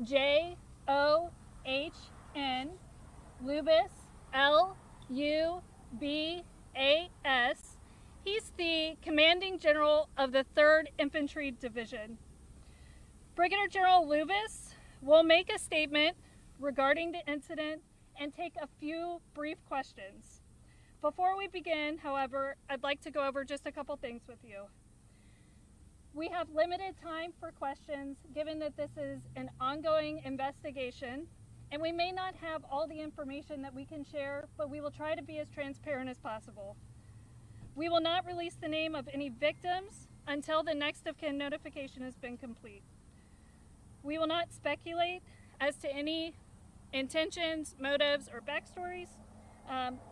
John Lubas, Lubas. He's the Commanding General of the 3rd Infantry Division. Brigadier General Lubas will make a statement regarding the incident and take a few brief questions. Before we begin, however, I'd like to go over just a couple things with you. We have limited time for questions given that this is an ongoing investigation, and we may not have all the information that we can share, but we will try to be as transparent as possible. We will not release the name of any victims until the next of kin notification has been complete. We will not speculate as to any intentions, motives, or backstories,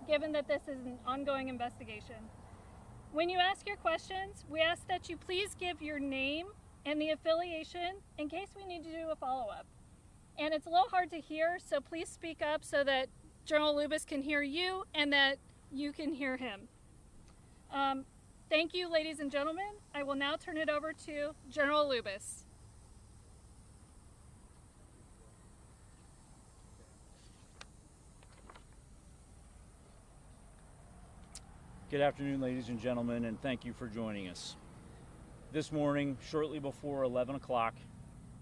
given that this is an ongoing investigation. When you ask your questions, we ask that you please give your name and the affiliation in case we need to do a follow-up. And it's a little hard to hear, so please speak up so that General Lubas can hear you and that you can hear him. Thank you, ladies and gentlemen. I will now turn it over to General Lubas. Good afternoon, ladies and gentlemen, and thank you for joining us. This morning, shortly before 11 o'clock,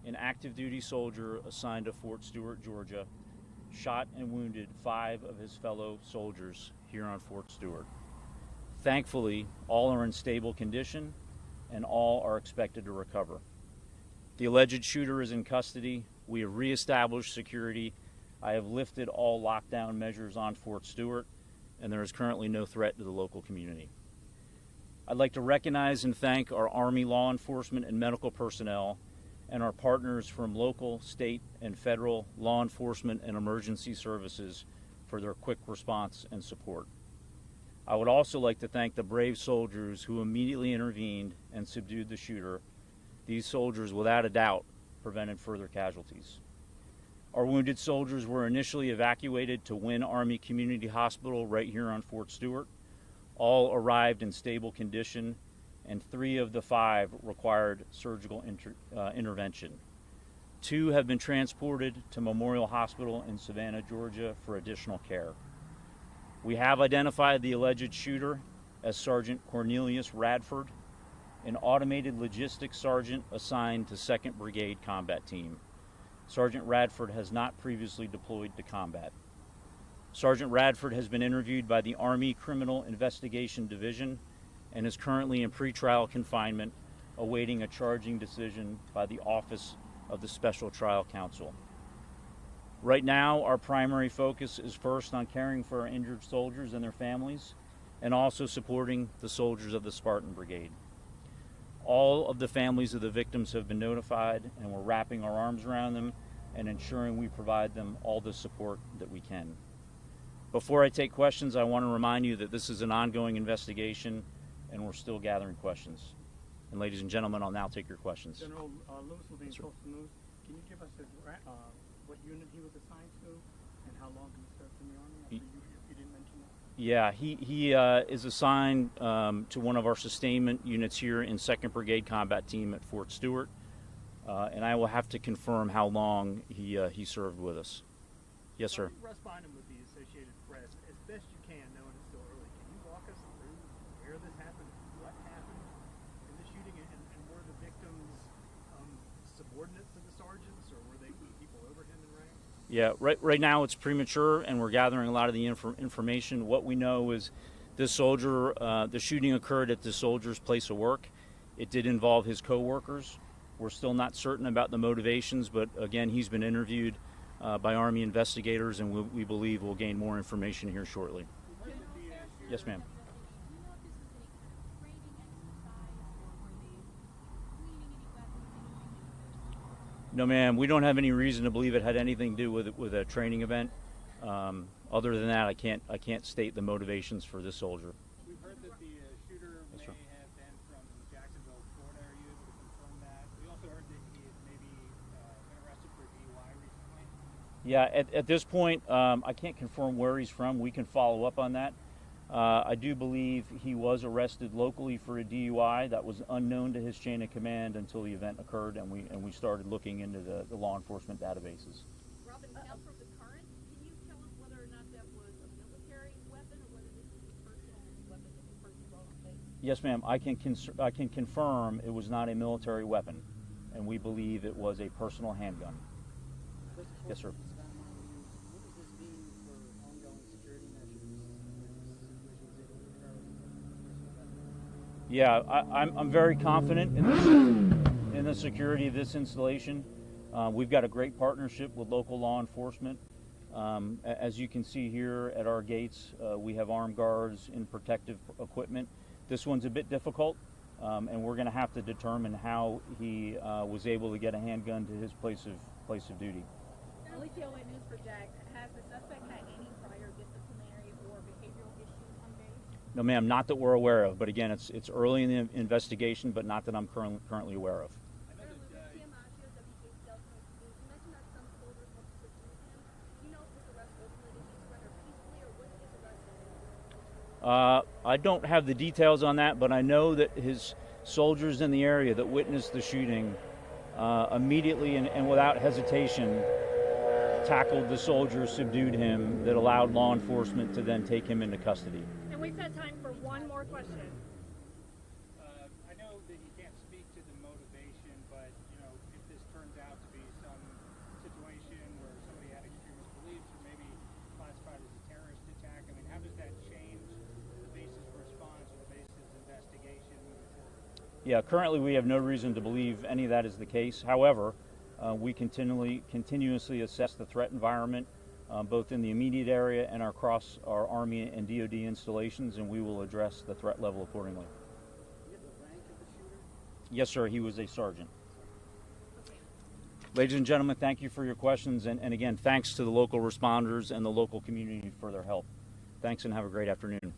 an active duty soldier assigned to Fort Stewart, Georgia, shot and wounded 5 of his fellow soldiers here on Fort Stewart. Thankfully, all are in stable condition and all are expected to recover. The alleged shooter is in custody. We have reestablished security. I have lifted all lockdown measures on Fort Stewart, and there is currently no threat to the local community. I'd like to recognize and thank our Army law enforcement and medical personnel and our partners from local, state, and federal law enforcement and emergency services for their quick response and support. I would also like to thank the brave soldiers who immediately intervened and subdued the shooter. These soldiers, without a doubt, prevented further casualties. Our wounded soldiers were initially evacuated to Wynn Army Community Hospital right here on Fort Stewart. All arrived in stable condition, and 3 of the 5 required surgical intervention. 2 have been transported to Memorial Hospital in Savannah, Georgia for additional care. We have identified the alleged shooter as Sergeant Quornelius Radford, an automated logistics sergeant assigned to 2nd Brigade Combat Team. Sergeant Radford has not previously deployed to combat. Sergeant Radford has been interviewed by the Army Criminal Investigation Division and is currently in pretrial confinement, awaiting a charging decision by the Office of the Special Trial Counsel. Right now, our primary focus is first on caring for our injured soldiers and their families, and also supporting the soldiers of the Spartan Brigade. All of the families of the victims have been notified, and we're wrapping our arms around them and ensuring we provide them all the support that we can. Before I take questions, I want to remind you that this is an ongoing investigation and we're still gathering questions. And ladies and gentlemen, I'll now take your questions. General Lewis will be in Coastal News. Can you give us what unit he was assigned to and how long he served in the Army? You didn't mention that. Yeah, he is assigned to one of our sustainment units here in 2nd Brigade Combat Team at Fort Stewart, and I will have to confirm how long he served with us. Yes, sir. Corresponding with the Associated Press, as best you can, knowing it's still early, can you walk us through where this happened, what happened in the shooting, and were the victims subordinates to the sergeants, or were they people over him in rank? Yeah, right now it's premature, and we're gathering a lot of the information. What we know is this soldier, the shooting occurred at the soldier's place of work. It did involve his co-workers. We're still not certain about the motivations, but again, he's been interviewed by Army investigators, and we believe we'll gain more information here shortly. Yes, ma'am. No, ma'am. We don't have any reason to believe it had anything to do with a training event. Other than that, I can't state the motivations for this soldier. We've heard that the shooter may have been from Jacksonville, Florida. Are you able to confirm that? We also heard that he had maybe been arrested for DUI recently. Yeah, at this point, I can't confirm where he's from. We can follow up on that. I do believe he was arrested locally for a DUI that was unknown to his chain of command until the event occurred, and we started looking into the law enforcement databases. Robin, now from the current, can you tell us whether or not that was a military weapon or whether this was a personal weapon that the person brought on base? Yes, ma'am. I can confirm it was not a military weapon, and we believe it was a personal handgun. Yes, sir. What does this mean for ongoing security measures when this situation is able to occur with a personal weapon? Yeah, I'm very confident in the security of this installation. We've got a great partnership with local law enforcement. As you can see here at our gates, we have armed guards in protective equipment. This one's a bit difficult, and we're going to have to determine how he was able to get a handgun to his place of duty. Alicia News for Jack. Has the suspect had any prior disciplinary or behavioral issues on base? No, ma'am, not that we're aware of. But again, it's early in the investigation, but not that I'm currently aware of. I don't have the details on that, but I know that his soldiers in the area that witnessed the shooting immediately and without hesitation tackled the soldier, subdued him, that allowed law enforcement to then take him into custody. And we've got time for one more question. I know that you can't speak to the motivation, but if this turns out to be some situation where somebody had extremist beliefs or maybe classified as a terrorist attack, I mean, how does that change the basis for response or the basis of investigation moving forward? Yeah, currently we have no reason to believe any of that is the case. However, we continuously assess the threat environment, both in the immediate area and across our Army and DoD installations, and we will address the threat level accordingly. Do you have the rank of the shooter? Yes, sir. He was a sergeant. Ladies and gentlemen, thank you for your questions, and again, thanks to the local responders and the local community for their help. Thanks, and have a great afternoon.